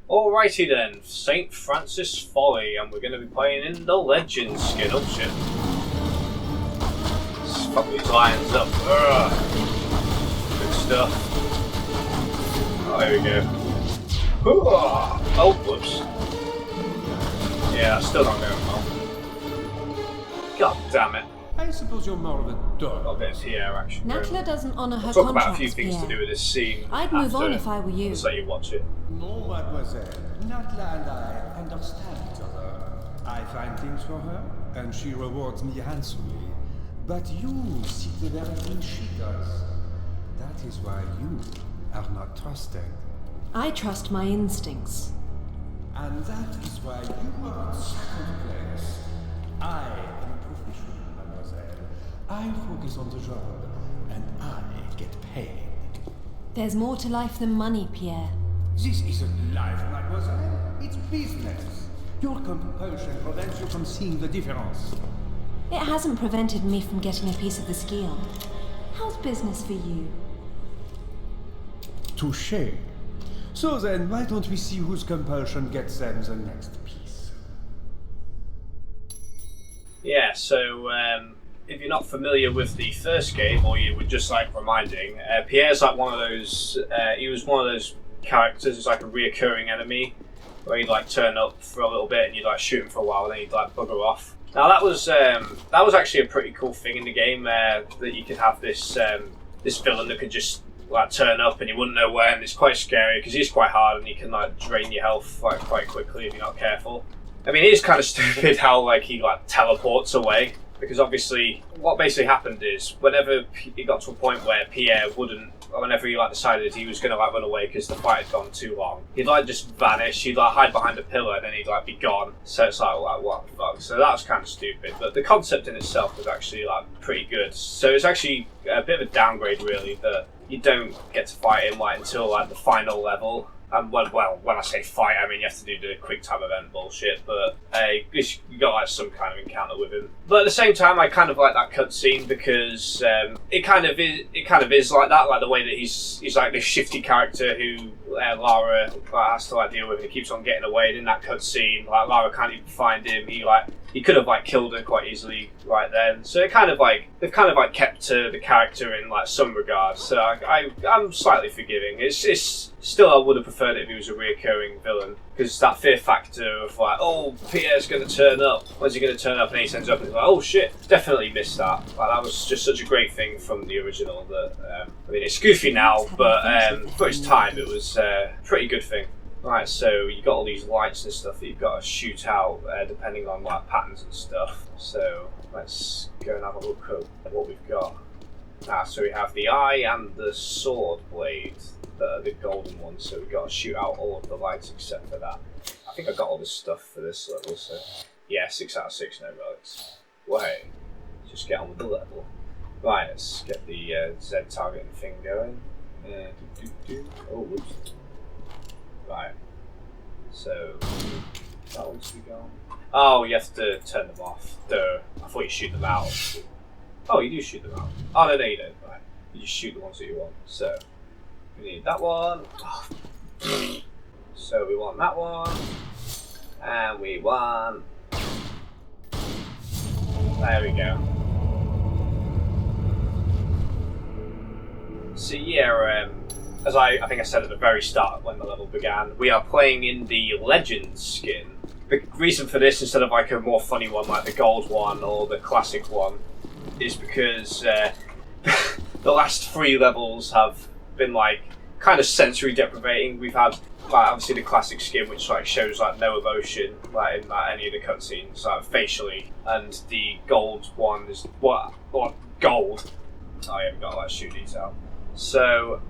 Alrighty then, St Francis Folly, and we're going to be playing in the Legends skin. Oh shit. Let's fuck these lions up. Ugh. Good stuff. Oh, here we go. Oh, whoops. Yeah, still not going well. God damn it. I suppose you're more of a dog. Got a bit of Pierre action. Natla doesn't honour her I'll talk contracts, about a few things Pierre. to do with this scene. I'd move on if I were you. Just let you watch it. No, mademoiselle. Natla and I understand each other. I find things for her, and she rewards me handsomely. But you seek the very thing she does. That is why you are not trusted. I trust my instincts. And that is why you are in second place. I am a professional, mademoiselle. I focus on the job, and I get paid. There's more to life than money, Pierre. This isn't life, mademoiselle. It's business. Your compulsion prevents you from seeing the difference. It hasn't prevented me from getting a piece of the skill. How's business for you? Touché. So then, why don't we see whose compulsion gets them the next piece? Yeah, so if you're not familiar with the first game, or you would just like reminding, Pierre's like one of those, he was one of those characters who's like a reoccurring enemy, where he'd like turn up for a little bit and you'd like shoot him for a while and then he'd like bugger off. Now that was actually a pretty cool thing in the game, that you could have this this villain that could just like turn up and you wouldn't know when. It's quite scary because he's quite hard and he can like drain your health like quite quickly if you're not careful. I mean, it is kind of stupid how like he like teleports away, because obviously what basically happened is whenever it got to a point where Pierre wouldn't, or whenever he like decided he was going to like run away because the fight had gone too long, he'd like just vanish. He'd like hide behind a pillar and then he'd like be gone. So it's like what the fuck. So that was kind of stupid, but the concept in itself was actually like pretty good. So it's actually a bit of a downgrade really, that you don't get to fight him like until like the final level. And well, when I say fight, I mean you have to do the quick time event bullshit, but you got like some kind of encounter with him. But at the same time, I kind of like that cutscene because it kind of is like that, like the way that he's like this shifty character who Lara has to like deal with, and he keeps on getting away. And in that cutscene, like Lara can't even find him. He could have like killed her quite easily right then. So they've kind of like kept to the character in like some regards. So I'm slightly forgiving. It's still, I would have preferred it if he was a reoccurring villain, because that fear factor of like, oh, Pierre's going to turn up. When's he going to turn up? And he turns up and he's like, oh shit, definitely missed that. Like that was just such a great thing from the original that I mean it's goofy now, but for its time it was a pretty good thing. Right, so you got all these lights and stuff that you've got to shoot out depending on like patterns and stuff. So let's go and have a look at what we've got. So we have the eye and the sword blade, the golden ones. So we've got to shoot out all of the lights except for that. I think I got all this stuff for this level. So yeah, 6 out of 6, no relics. Wait, just get on with the level. Right, let's get the Z targeting thing going. Oh, whoops. Right, so that one's to be gone. Oh, you have to turn them off. Duh. I thought you shoot them out. Oh, you do shoot them out. Oh, no, you don't. Right. You just shoot the ones that you want. So, we need that one. Oh. So, we want that one. And we want... There we go. So, yeah, as I think I said at the very start when the level began, we are playing in the Legends skin. The reason for this, instead of like a more funny one like the gold one or the classic one, is because the last 3 levels have been like kind of sensory deprivating. We've had like obviously the classic skin, which like shows like no emotion like in like, any of the cutscenes like facially, and the gold one is what gold. Oh yeah, we got to like shoot these out. So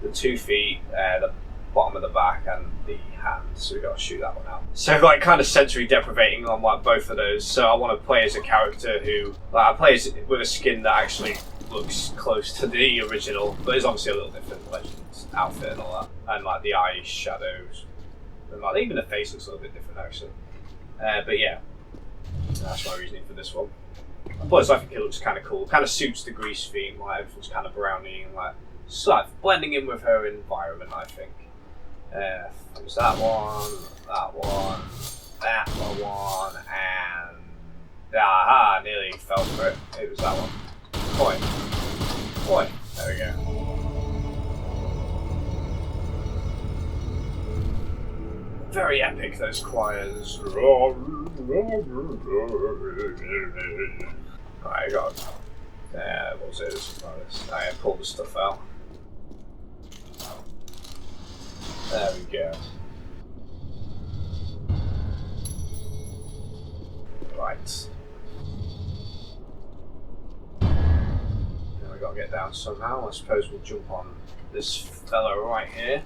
the 2 feet, the bottom of the back, and the hand. So we got to shoot that one out. So like kind of sensory deprivating on like both of those. So I want to play as a character who I play as, with a skin that actually looks close to the original, but it's obviously a little different. Legends outfit and all that, and like the eye shadows, and like even the face looks a little bit different actually. But yeah, that's my reasoning for this one. Plus, I think it looks kind of cool. Kind of suits the Greece theme. Like everything's kind of browny and like. It's like blending in with her environment, I think. It was that one, that one, and aha, nearly fell for it. It was that one. Boy, there we go. Very epic, those choirs. Right, I got. What was it? I pulled the stuff out. There we go. Right. Now we gotta get down somehow. I suppose we'll jump on this fella right here.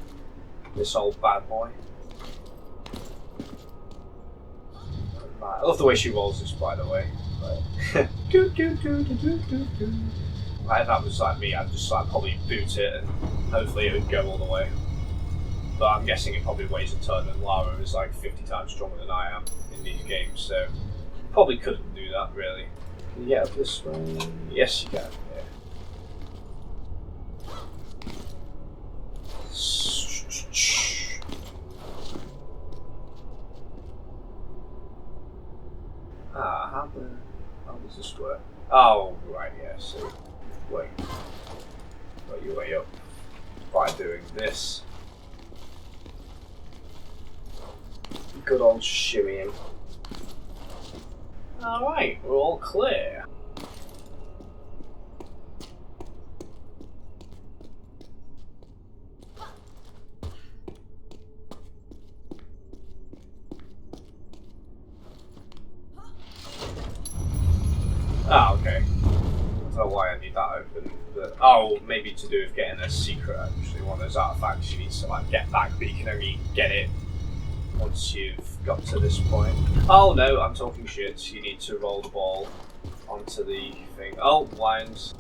This old bad boy. Right. I love the way she rolls this, by the way. Right. Right, if that was like me, I'd just like probably boot it and hopefully it would go all the way. But I'm guessing it probably weighs a ton, and Lara is like 50 times stronger than I am in these games, so probably couldn't do that really. Can you get up this way? Yes, you can. Yeah. How does this work? Oh, right, yeah, so wait. Got your way up by doing this. Good old shimmying. Alright, we're all clear. Ah, okay. I don't know why I need that open. But, oh, maybe to do with getting a secret, actually. One of those artifacts you need to like get back, but you can only get it once you've got to this point. Oh no, I'm talking shit. You need to roll the ball onto the thing. Oh, lines.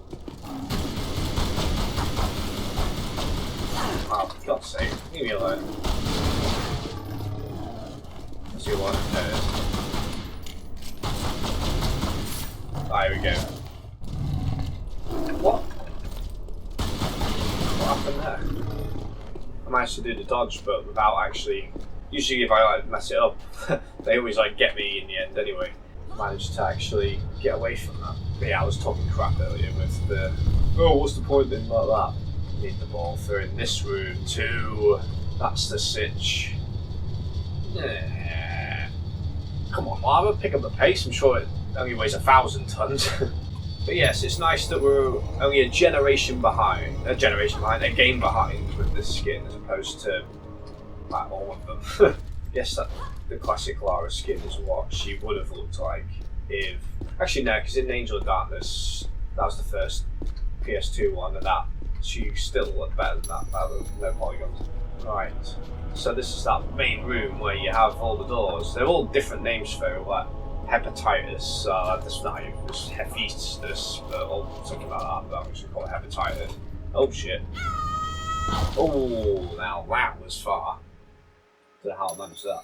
Oh, for God's sake. Leave me alone. Let's see what there is. Ah, here we go. What? What happened there? I managed to do the dodge, but without actually. Usually, if I like mess it up, they always like get me in the end. Anyway, I managed to actually get away from that. But yeah, I was talking crap earlier with the. Oh, what's the point in like that? Need the ball through in this room too. That's the sitch. Yeah. Come on, Lara, pick up the pace. I'm sure it only weighs 1,000 tons. But yes, it's nice that we're only a game behind with this skin as opposed to like all of them. Yes, the classic Lara skin is what she would have looked like if. Actually, no, because in Angel of Darkness, that was the first PS2 one, and that she still looked better than that. That was no polygons. Right. So this is that main room where you have all the doors. They're all different names for like hepatitis. That's not even just Hephaestus, or something like that. But I'm just gonna call it hepatitis. Oh shit. Oh, now that was far. Don't know how I managed that.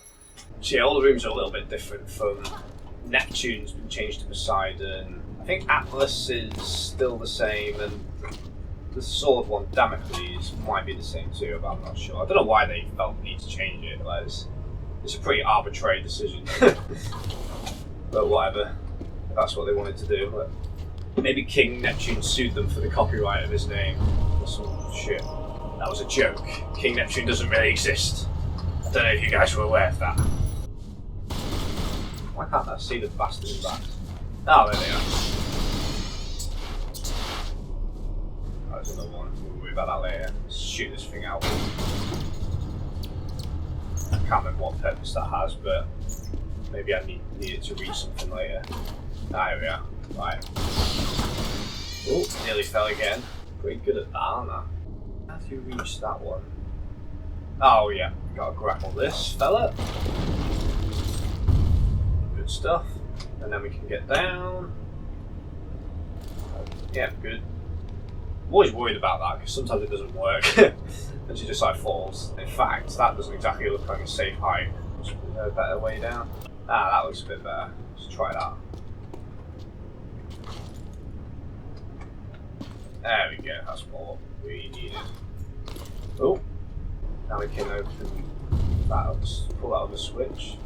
So yeah, all the rooms are a little bit different. From Neptune's been changed to Poseidon. I think Atlas is still the same, and the sword one, Damocles, might be the same too, but I'm not sure. I don't know why they felt the need to change it. Like, it's a pretty arbitrary decision. But whatever. That's what they wanted to do. But maybe King Neptune sued them for the copyright of his name. Or some shit. That was a joke. King Neptune doesn't really exist. I don't know if you guys were aware of that. Why can't I see the bastard in back? Oh, there they are. Oh, there's another one. We'll worry about that later. Let's shoot this thing out. I can't remember what purpose that has, but maybe I need it to read something later. Ah, here we are. Right. Oh, nearly fell again. Pretty good at that, aren't I? How do you reach that one? Oh yeah, gotta grapple this fella. Good stuff. And then we can get down. Yeah, good. I'm always worried about that because sometimes it doesn't work. And she just like falls. In fact, that doesn't exactly look like a safe height. Is there a better way down? Ah, that looks a bit better. Let's try that. There we go, that's what we needed. Oh. Now we can open that up, pull that other switch.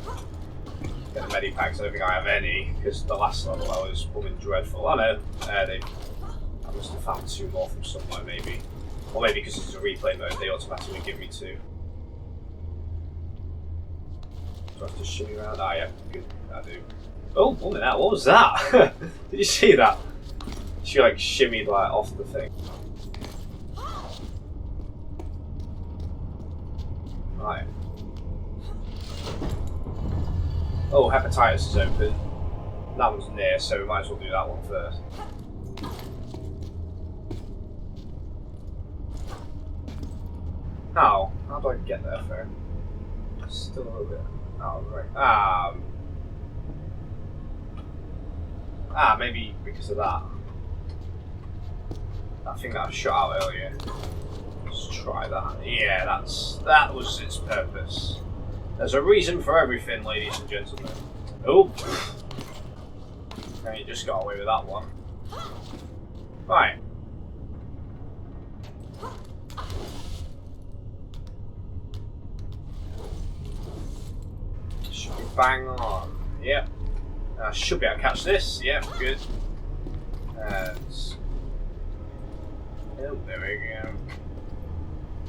Get the medipacks. I don't think I have any because the last level I was blooming dreadful. I know. I must have found 2 more from somewhere maybe. Or maybe because this is a replay mode, they automatically give me 2. Do I have to shimmy around? Ah, yeah, good. I do. Oh, woman, what was that? Did you see that? She like shimmied like off the thing. Right. Oh, hepatitis is open. That one's near, so we might as well do that one first. How? How do I get there for? Still a little bit. Oh, right. Maybe because of that. That thing that I shot out earlier. Let's try that. Yeah, that was its purpose. There's a reason for everything, ladies and gentlemen. Oh! Okay, you just got away with that one. Right. Should be bang on. Yep. I should be able to catch this. Yep, good. And oh, there we go.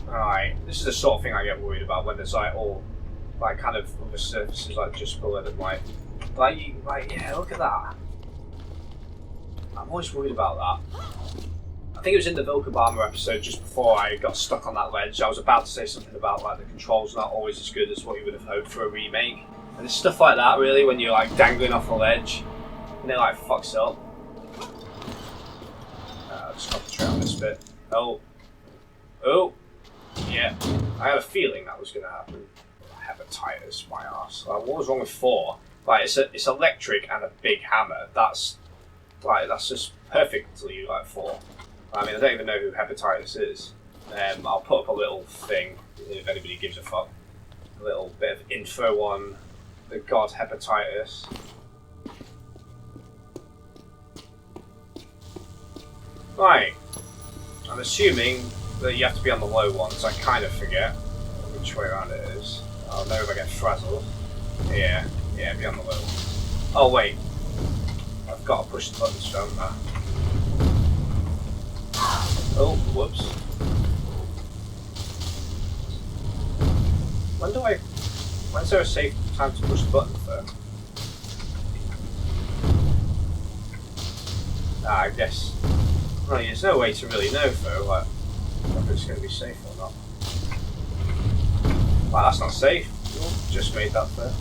Alright, this is the sort of thing I get worried about when there's like all like kind of other surfaces like just below them, like yeah, look at that. I'm always worried about that. I think it was in the Vilcabama episode just before I got stuck on that ledge. I was about to say something about like the controls not always as good as what you would have hoped for a remake. And it's stuff like that really when you're like dangling off a ledge and it like fucks up. Just concentrate on this bit. Oh. Yeah. I had a feeling that was going to happen. Hepatitis, my arse. Like, what was wrong with 4? Like it's electric and a big hammer. That's just perfectly like 4. I mean, I don't even know who Hepatitis is. I'll put up a little thing if anybody gives a fuck. A little bit of info on the god Hepatitis. Right. I'm assuming that you have to be on the low ones. I kind of forget which way around it is. I'll know if I get frazzled. Yeah, be on the low ones. Oh wait. I've got to push the buttons, don't I? Oh, whoops. When's there a safe time to push the button for? I guess. Well, there's no way to really know though, like, if it's going to be safe or not. Wow, that's not safe. Oh, just made that there.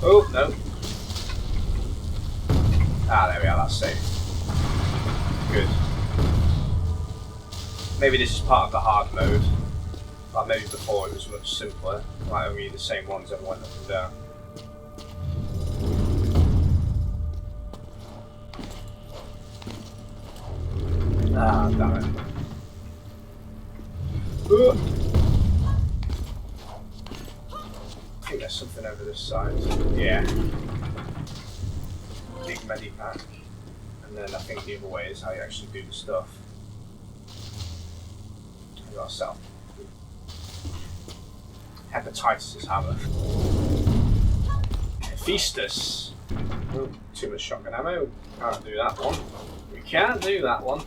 Oh, no. There we are, that's safe. Good. Maybe this is part of the hard mode. Like maybe before it was much simpler. Like only the same ones ever went up and down. Damn it. I think there's something over this side. Yeah. Big medipack. And then I think the other way is how you actually do the stuff. You got a cell. Hepatitis' hammer. Hephaestus. Oh, too much shotgun ammo. Can't do that one. We can't do that one.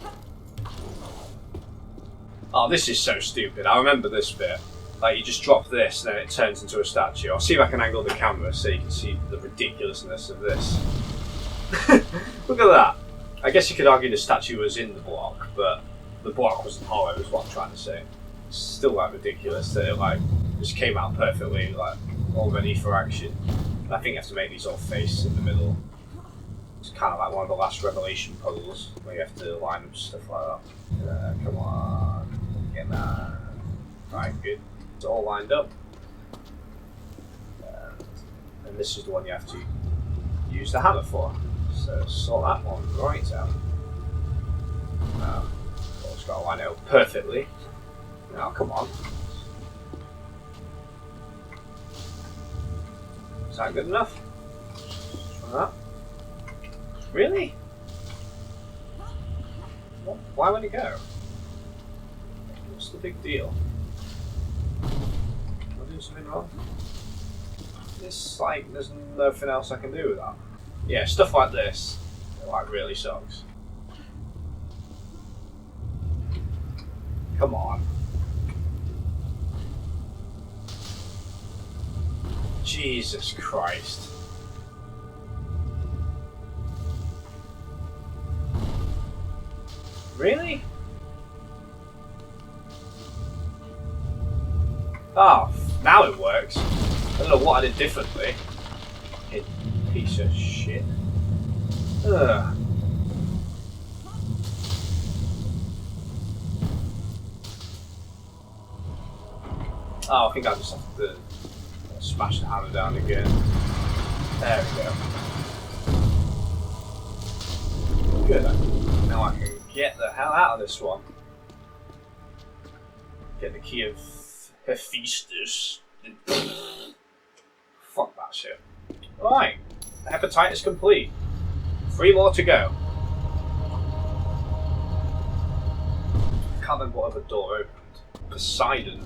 Oh, this is so stupid. I remember this bit. Like, you just drop this and then it turns into a statue. I'll see if I can angle the camera so you can see the ridiculousness of this. Look at that. I guess you could argue the statue was in the block, but the block wasn't hollow is what I'm trying to say. It's still like ridiculous that it like just came out perfectly, like all ready for action. And I think you have to make these all face in the middle. It's kind of like one of the last Revelation puzzles where you have to line up stuff like that. Come on, get that. Right, good. It's all lined up. And this is the one you have to use the hammer for. So sort that one right out. It's got to line it up perfectly. Now, come on. Is that good enough? Try that. Really? Why would it go? What's the big deal? doing something wrong? It's like there's nothing else I can do with that. Yeah, stuff like this, it like really sucks. Come on. Jesus Christ. Really? Oh, now it works. I don't know what I did differently. You piece of shit. Ugh. Oh, I think I just have to smash the hammer down again. There we go. Good. Now I can get the hell out of this one. Get the key of Hephaestus. Fuck that shit. Alright. Hepatitis complete. 3 more to go. I can't remember what other door opened. Poseidon.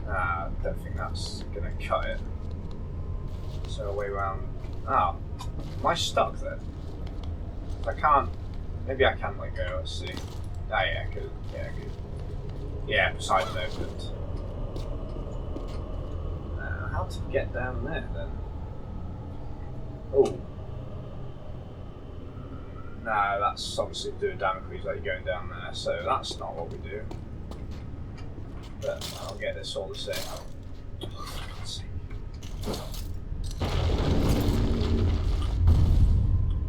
I don't think that's gonna cut it. So a way around. Oh, am I stuck then? I can't. Maybe I can let go. Let's see. Ah, yeah, good. Yeah, good. Yeah, Poseidon opened. How to get down there then? Oh. No, that's obviously doing Damocles like you're going down there, so that's not what we do. But I'll get this all the same.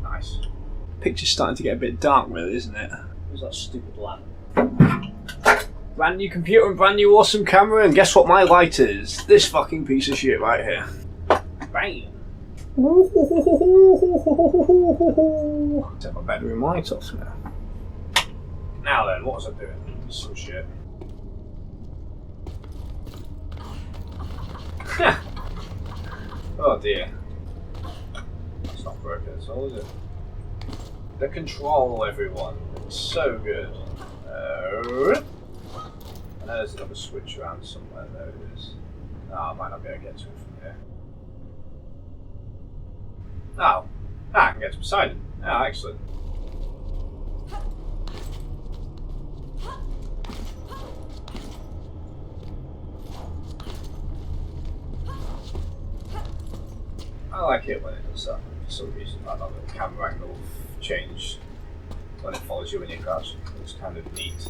Nice. Picture's starting to get a bit dark, really, isn't it? Who's that stupid lamp? Brand new computer and brand new awesome camera, and guess what my light is? This fucking piece of shit right here. Bam! Take my bedroom light off now. Now then, what was I doing? Some shit. Oh dear. That's not broken at all, is it? The control, everyone. It's so good. I know there's another switch around somewhere. There it is. Oh, I might not be able to get to it from here. Oh. I can get to Poseidon. Oh, excellent. I like it when it does that. For some reason, I don't know, the camera angle change when it follows you when you crouch. It's kind of neat.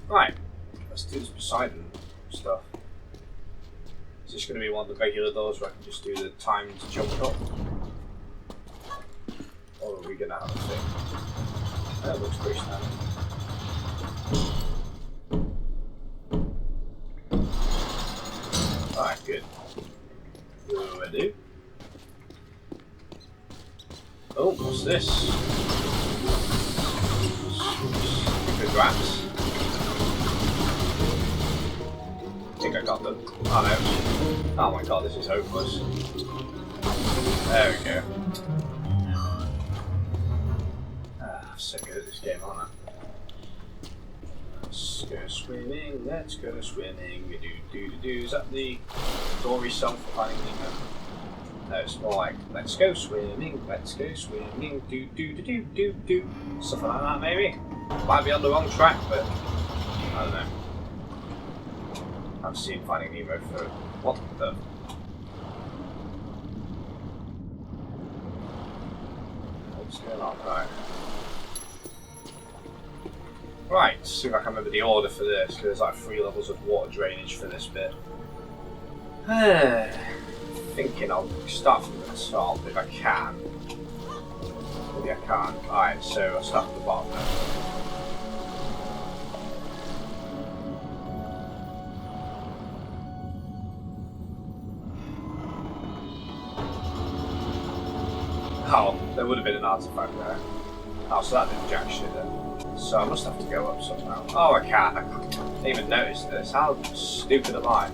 Right, let's do this Poseidon stuff. Is this going to be one of the regular doors where I can just do the timed jump up? Or are we going to have a thing? That looks pretty standard. Alright, good. What do I do? Oh, what's this? Congrats. I think I got them. Oh no. Oh my god, this is hopeless. There we go. I'm so good at this game, aren't I? Let's go swimming, let's go swimming. Do. Is that the Dory song for Finding Nemo? No, it's more like, let's go swimming, do. Something like that, maybe? Might be on the wrong track, but I don't know. I've seen Finding Nemo for what the. What's going on? Right, see if I can remember the order for this, because there's like 3 levels of water drainage for this bit. Thinking I'll start from the top if I can. Maybe I can't. Alright, so I'll start from the bottom now. Oh, there would have been an artifact there. Oh, so that didn't jack shit then. So I must have to go up somehow. Oh, I can't. I didn't even notice this. How stupid am I?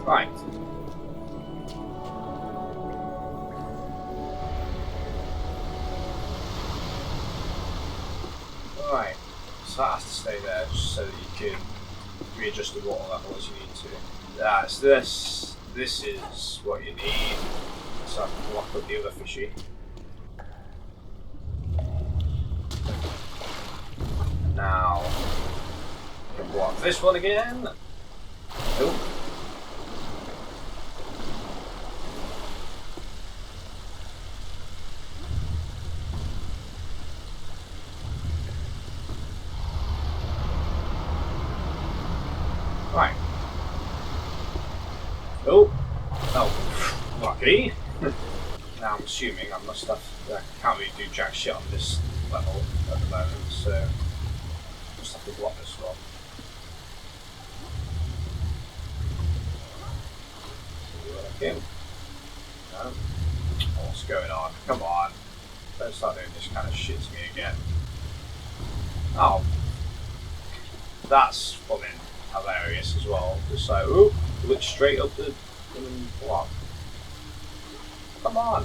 Right. So that has to stay there just so that you can readjust the water level as you need to. That's this. This is what you need. So I can lock up the other fishy. Now, you can block this one again. Nope. Right. Oh. Oh. Lucky. Now I'm assuming I must have. I can't really do jack shit on this level at the moment, so just have to block this one. Working. No. What's going on? Come on. Don't start doing this kind of shit to me again. Oh. That's fucking hilarious as well. Just like, ooh, look straight up the block. Come on.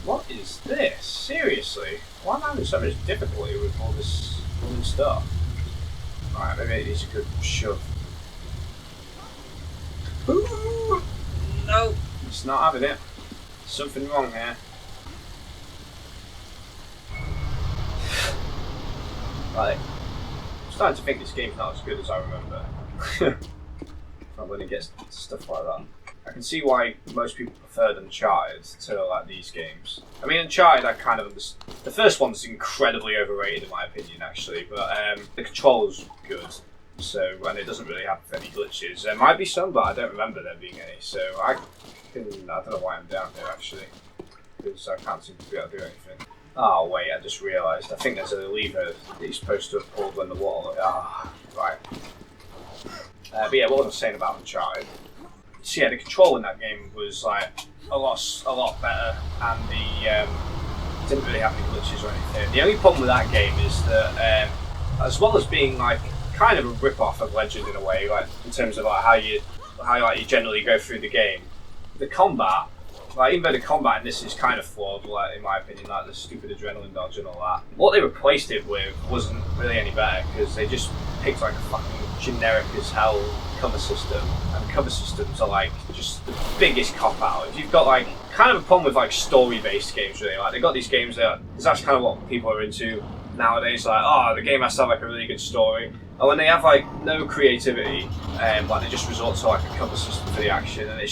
What is this? Seriously? Why am I having so much difficulty with all this running stuff? Alright, maybe it needs a good shove. Ooh, no! It's not having it. Something wrong here. Right. I'm starting to think this game's not as good as I remember. I'm going to get stuff like that. I can see why most people preferred Uncharted to like these games. I mean, Uncharted, I kind of understand. The first one's incredibly overrated in my opinion, actually, but the control's good. So, and it doesn't really have any glitches. There might be some, but I don't remember there being any. So I don't know why I'm down here actually, because I can't seem to be able to do anything. Oh wait, I just realised. I think there's a lever that you're supposed to have pulled when the water. Ah, right. But yeah, what was I saying about Uncharted? So yeah, the control in that game was like a lot better, and the didn't really have any glitches or anything. The only problem with that game is that, as well as being like kind of a rip-off of Legend in a way, like in terms of like how you generally go through the game, the combat, like even though the combat in this is kind of flawed, like in my opinion, like the stupid adrenaline dodge and all that, what they replaced it with wasn't really any better because they just picked like a fucking generic as hell cover system, and cover systems are like just the biggest cop out. If you've got like kind of a problem with like story-based games, really, like they've got these games that because that's kind of what people are into nowadays. Like, oh, the game has to have like a really good story, and when they have like no creativity, like they just resort to like a cover system for the action, and they're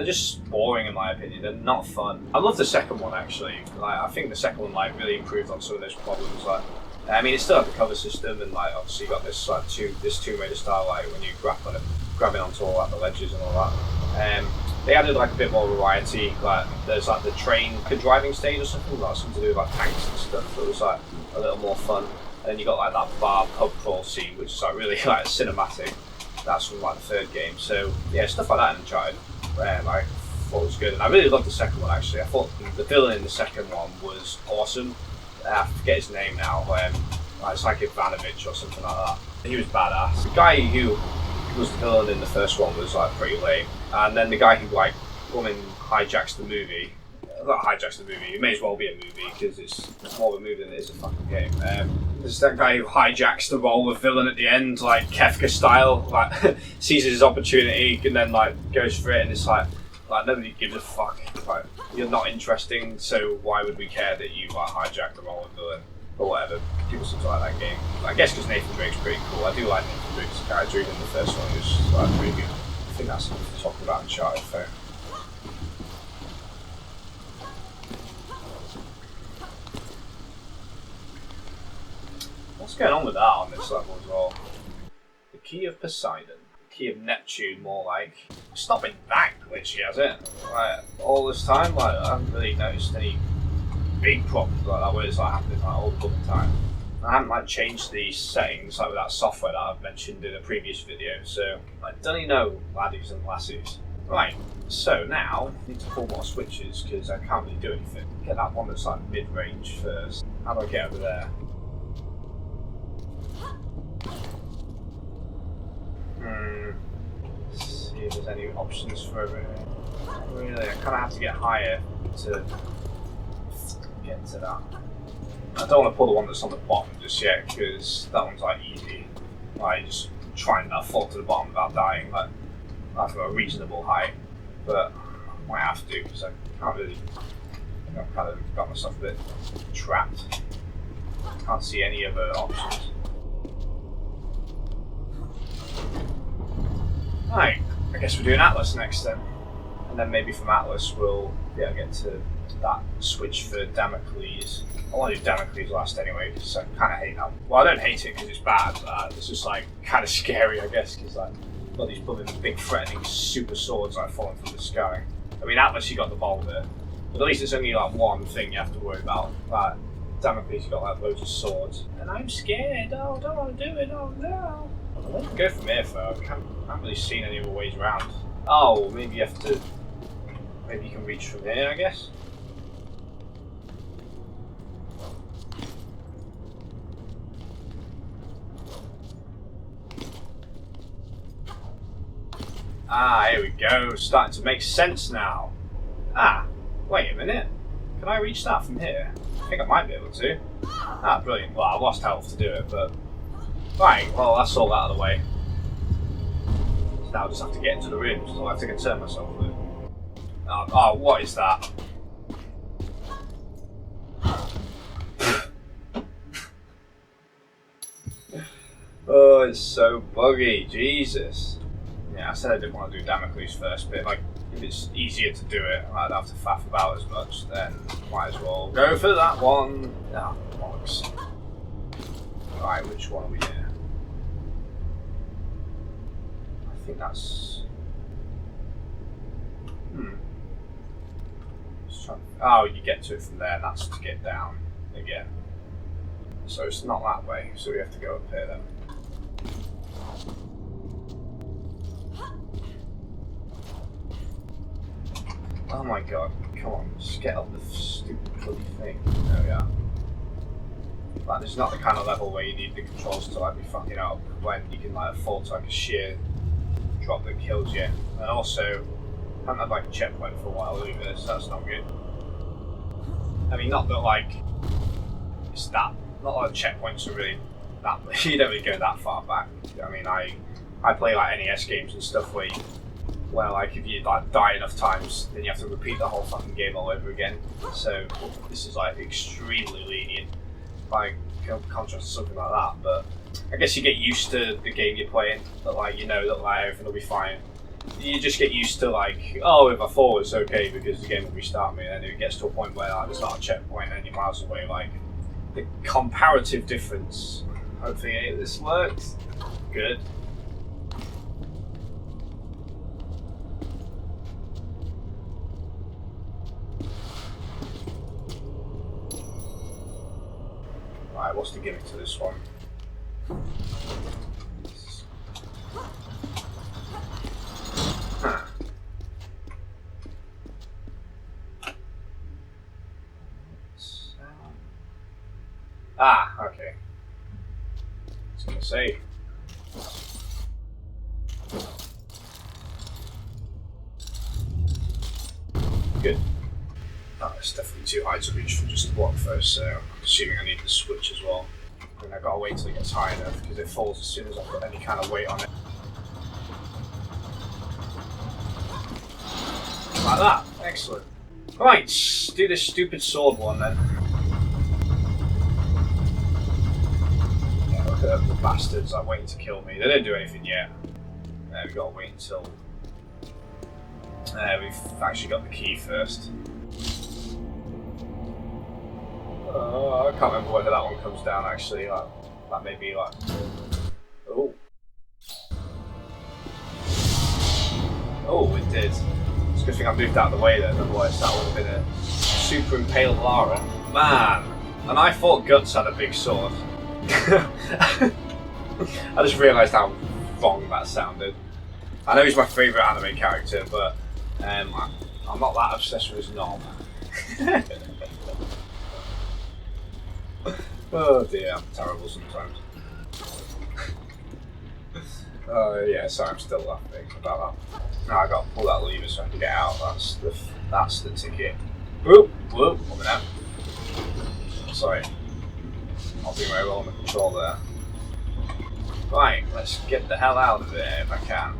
just boring in my opinion. They're not fun. I love the second one actually. Like I think the second one like really improved on some of those problems. Like, I mean, it still had the cover system, and like obviously you got this like two-way style, like when you grabbing onto all like the ledges and all that. They added like a bit more variety. Like there's like the train, like a driving stage or something, like something to do with like tanks and stuff. That was like a little more fun. And then you got like that bar pub crawl scene, which is like really like cinematic. That's from like the third game. So yeah, stuff like that in Uncharted. I thought was good, and I really loved the second one actually. I thought the villain in the second one was awesome. I forget his name now. It's like Ivanovich or something like that. He was badass. The guy who was the villain in the first one was like pretty lame, and then the guy who like hijacks the movie. Not hijacks the movie. It may as well be a movie because it's more of a movie than it is a fucking game. There's that guy who hijacks the role of villain at the end, like Kefka style, like seizes his opportunity and then like goes for it, and it's like nobody gives a fuck. Like you're not interesting, so why would we care that you like hijack the role of villain or whatever? People seem to like that game. I guess because Nathan Drake's pretty cool. I do like Nathan Drake's character. Even the first one was like pretty good. I think that's something to talk about in Uncharted though. What's going on with that on this level as well? The Key of Poseidon. The Key of Neptune, more like. It's not been that glitchy, has it? Like, all this time, like, I haven't really noticed any big problems like that where it's like happening like all the fucking time. I haven't like changed the settings like with that software that I've mentioned in a previous video, so I don't even know, laddies and lassies. Right, so now I need to pull more switches because I can't really do anything. Get that one that's like mid-range first. How do I get over there? See if there's any options for it. Really, I kind of have to get higher to get to that. I don't want to pull the one that's on the bottom just yet, because that one's like easy. Like just trying to fall to the bottom without dying, like from a reasonable height. But I might have to, because I can't really. I've kind of got myself a bit trapped. Can't see any other options. Right, I guess we're doing Atlas next then. And then maybe from Atlas we'll get to that switch for Damocles. I want to do Damocles last anyway, because I kind of hate that. Well, I don't hate it because it's bad. It's just like kind of scary, I guess, because like got these big threatening super swords like falling from the sky. I mean, Atlas you got the boulder, but at least it's only like one thing you have to worry about. Like Damocles you got like loads of swords, and I'm scared. Oh, I don't want to do it. Oh no. Let's go from here though. I haven't really seen any other ways around. Oh, maybe you have to. Maybe you can reach from here, I guess. Ah, here we go. Starting to make sense now. Ah, wait a minute. Can I reach that from here? I think I might be able to. Ah, brilliant. Well, I lost health to do it, but... Right, well, that's all out of the way. So now I just have to get into the room, so I have to concern myself with it. Oh, what is that? Oh, it's so buggy. Jesus. Yeah, I said I didn't want to do Damocles first, but like, if it's easier to do it, I don't have to faff about as much, then might as well go for that one. Ah, bollocks. Right, which one are we here? I think that's... Oh, you get to it from there, and that's to get down again. So it's not that way, so we have to go up here then. Oh my god, come on, just get up the stupid bloody thing. There we are. Like, this is not the kind of level where you need the controls to like be fucking up when you can like afford to like a sheer drop that kills you. And also, I haven't had like a checkpoint for a while either, so that's not good. I mean, not that like, it's that, not like checkpoints are really that, you don't really go that far back. I mean, I play like NES games and stuff where like if you like die enough times, then you have to repeat the whole fucking game all over again. So this is like extremely lenient, by contrast to something like that. But I guess you get used to the game you're playing. That like you know that like everything will be fine. You just get used to like, oh, if I fall it's okay because the game will restart me. And then it gets to a point where like, there's not a checkpoint and you're miles away. Like the comparative difference. Hopefully this works. Good. Right, what's the gimmick to this one? Huh. Ah, okay. I was gonna say. Good. Oh, it's definitely too high to reach from just the block first, so I'm assuming I need the switch as well. And I've got to wait till it gets high enough because it falls as soon as I put any kind of weight on it. Like that. Excellent. Right, do this stupid sword one then. Yeah, look at the bastards like waiting to kill me. They didn't do anything yet. We've got to wait until we've actually got the key first. I can't remember whether that one comes down actually. Like, that may be like. Oh. Oh, it did. It's a good thing I moved out of the way then, otherwise that would have been a super impaled Lara. Man! And I thought Guts had a big sword. I just realised how wrong that sounded. I know he's my favourite anime character, but I'm not that obsessed with his knob. Oh dear, I'm terrible sometimes. Oh yeah, sorry, I'm still laughing about that. Now I gotta pull that lever so I can get out. That's the ticket. Whoop, whoop, over now. Sorry. I'll do very well on the control there. Right, let's get the hell out of there if I can.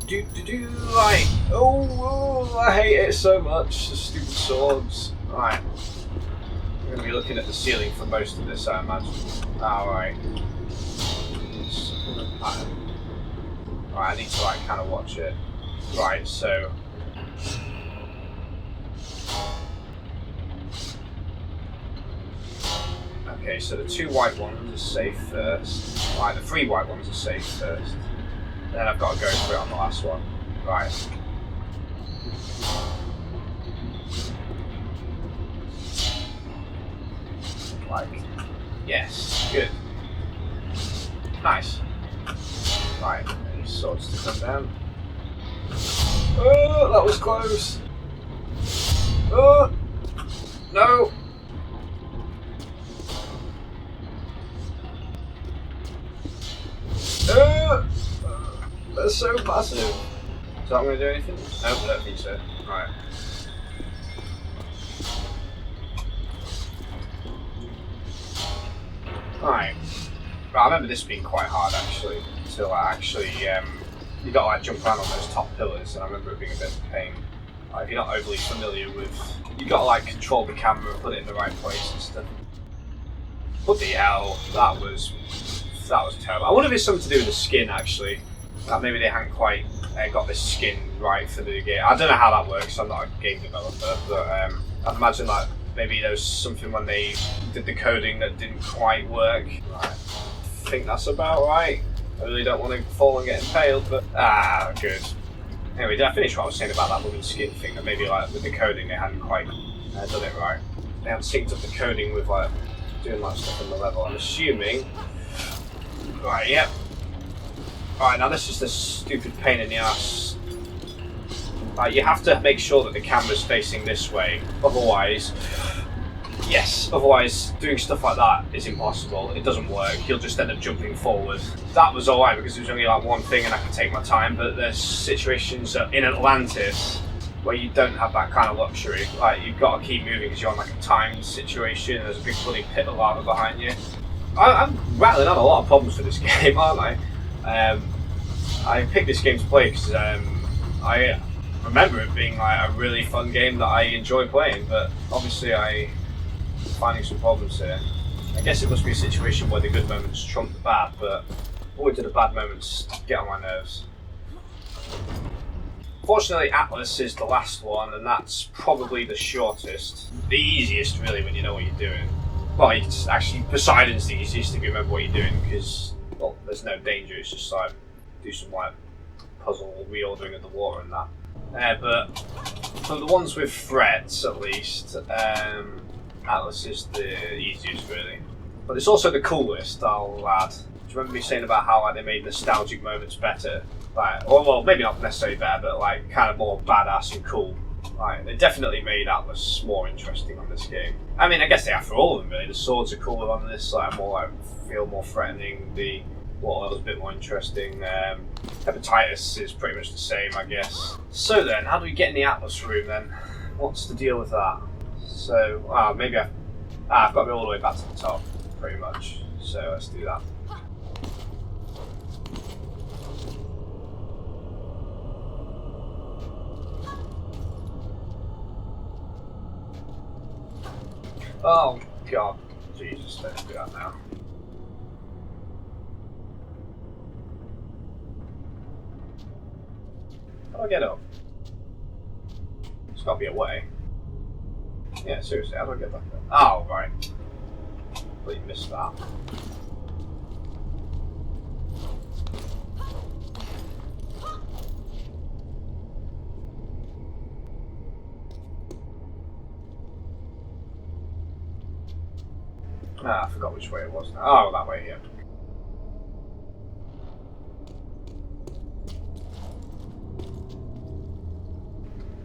Right. Oh, I hate it so much. The stupid swords. Right. We're going to be looking at the ceiling for most of this, I imagine. Alright. Right, I need to like kind of watch it. Right, so... Okay, so the 2 white ones are safe first. Right, the 3 white ones are safe first. Then I've got to go for it on the last one. Right. Like, yes, good. Nice. Right, any swords to come down. Oh, that was close. Oh, no. That's so massive. Is that going to do anything? No, I don't think so. Right. Right. I remember this being quite hard actually, until I actually, you got to like jump around on those top pillars, and I remember it being a bit of a pain. Like, if you're not overly familiar with, you got to like control the camera and put it in the right place and stuff. Bloody hell, that was terrible. I wonder if it's something to do with the skin actually. That maybe they hadn't quite got this skin right for the game. I don't know how that works. I'm not a game developer, but I'd imagine that maybe there was something when they did the coding that didn't quite work. Right. I think that's about right. I really don't want to fall and get impaled, but good. Anyway, did I finish what I was saying about that woman's skin thing? That maybe like with the coding they hadn't quite done it right. They hadn't synced up the coding with like doing like stuff in the level. I'm assuming. Right. Yep. Alright, now this is the stupid pain in the ass. You have to make sure that the camera's facing this way, otherwise doing stuff like that is impossible. It doesn't work, you'll just end up jumping forward. That was alright because it was only like one thing and I could take my time, but there's situations in Atlantis where you don't have that kind of luxury. Like, you've got to keep moving because you're on like a timed situation and there's a big bloody pit of lava behind you. I'm rattling on a lot of problems for this game, aren't I? I picked this game to play because I remember it being like a really fun game that I enjoy playing, but obviously I'm finding some problems here. I guess it must be a situation where the good moments trump the bad, but boy do the bad moments get on my nerves. Fortunately, Atlas is the last one, and that's probably the shortest. The easiest, really, when you know what you're doing. Well, it's actually, Poseidon's the easiest if you remember what you're doing, because, well, there's no danger, it's just like, do some like puzzle reordering of the water and that. But for the ones with threats, at least, Atlas is the easiest, really. But it's also the coolest, I'll add. Do you remember me saying about how like they made nostalgic moments better? Like, or well, maybe not necessarily better, but like kind of more badass and cool. Like, they definitely made Atlas more interesting on this game. I mean, I guess they have for all of them, really. The swords are cooler on this, like more like feel more threatening. The water level's a bit more interesting. Hepatitis is pretty much the same, I guess. So then, how do we get in the Atlas room then? What's the deal with that? So, maybe I've got to go all the way back to the top, pretty much. So let's do that. Oh god, Jesus, let's do that now. How do I get up? There's got to be a way. Yeah, seriously, how do I get back up? Oh, right. Completely missed that. I forgot which way it was now. Oh, that way here.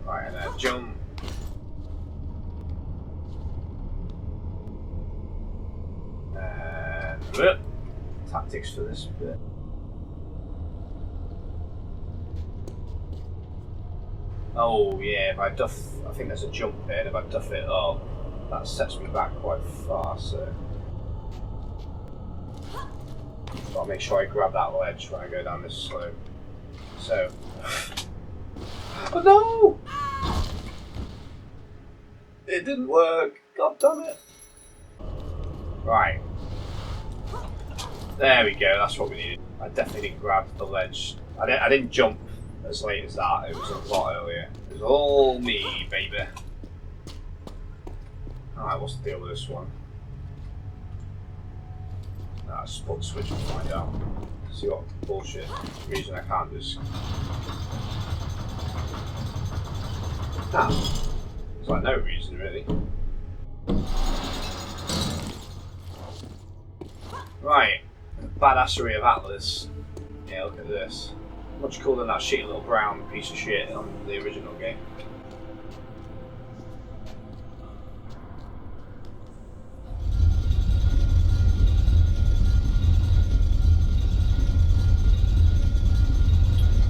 Right, and then jump. And tactics for this bit. Oh yeah, if I duff, I think there's a jump here, and if I duff it up, that sets me back quite far, so... Gotta make sure I grab that ledge when I go down this slope. So. Oh no! It didn't work. God damn it. Right. There we go, that's what we needed. I definitely didn't grab the ledge. I didn't jump as late as that, it was a lot earlier. It was all me, baby. Alright, what's the deal with this one? Nah, just put the switch and find out. See what bullshit reason I can't just... Nah. There's like no reason really. Right. Badassery of Atlas. Yeah, look at this. Much cooler than that shitty little brown piece of shit on the original game.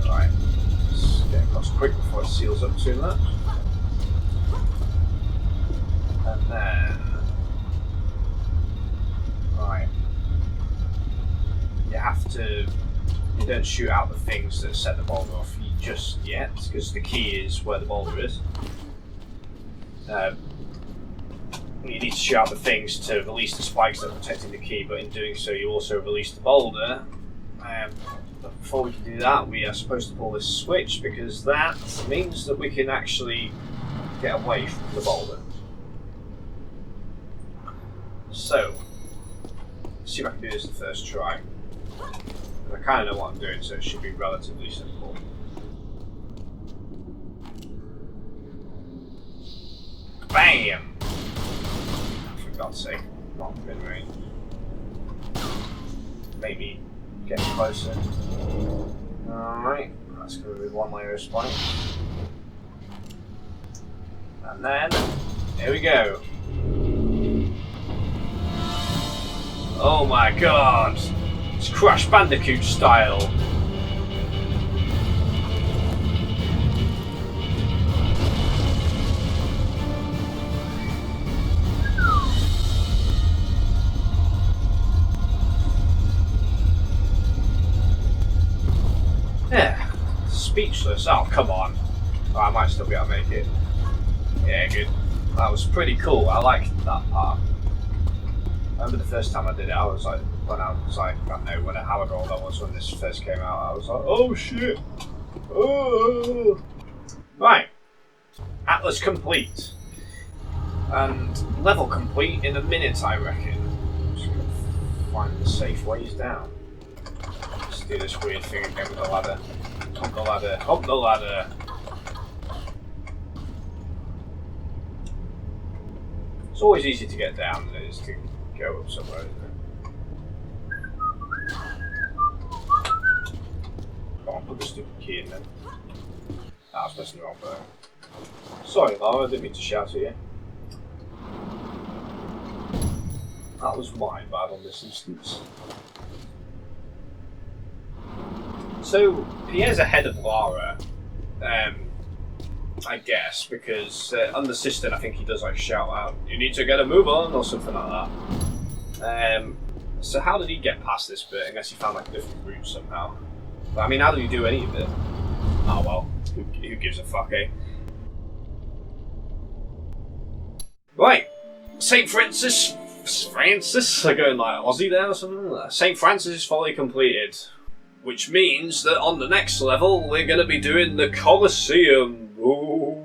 Alright. Let's get across quick before it seals up too much. And then... Right. You have to... You don't shoot out the things that set the boulder off just yet, because the key is where the boulder is. You need to shoot out the things to release the spikes that are protecting the key, but in doing so you also release the boulder. But before we can do that, we are supposed to pull this switch, because that means that we can actually get away from the boulder. So, let's see if I can do this the first try. I kind of know what I'm doing, so it should be relatively simple. BAM! For God's sake, not within range. Maybe get closer. Alright, that's going to be one layer of spike. And then, here we go. Oh my god! It's Crash Bandicoot style. Yeah, speechless. Oh, come on. Oh, I might still be able to make it. Yeah, good. That was pretty cool. I liked that part. I remember the first time I did it, I was like, I don't know, however old I was when this first came out, I was like, oh shit! Oh. Right. Atlas complete. And level complete in a minute, I reckon. Just gonna find the safe ways down. Let's do this weird thing again with the ladder. Up the ladder, up the ladder! It's always easier to get down than it is to go up somewhere, isn't it? Come on, put the stupid key in then. I was messing around there. Sorry, Lara, I didn't mean to shout at you. That was my bad on this instance. So, Pierre's ahead of Lara, I guess, because under System I think he does like shout out, "You need to get a move on," or something like that. So how did he get past this bit, unless he found like a different route somehow? But I mean, how did he do any of it? Oh well, who gives a fuck, eh? Right, St Francis, I'm going like Aussie there or something. St Francis Folly completed, which means that on the next level we're going to be doing the Colosseum. Ooh.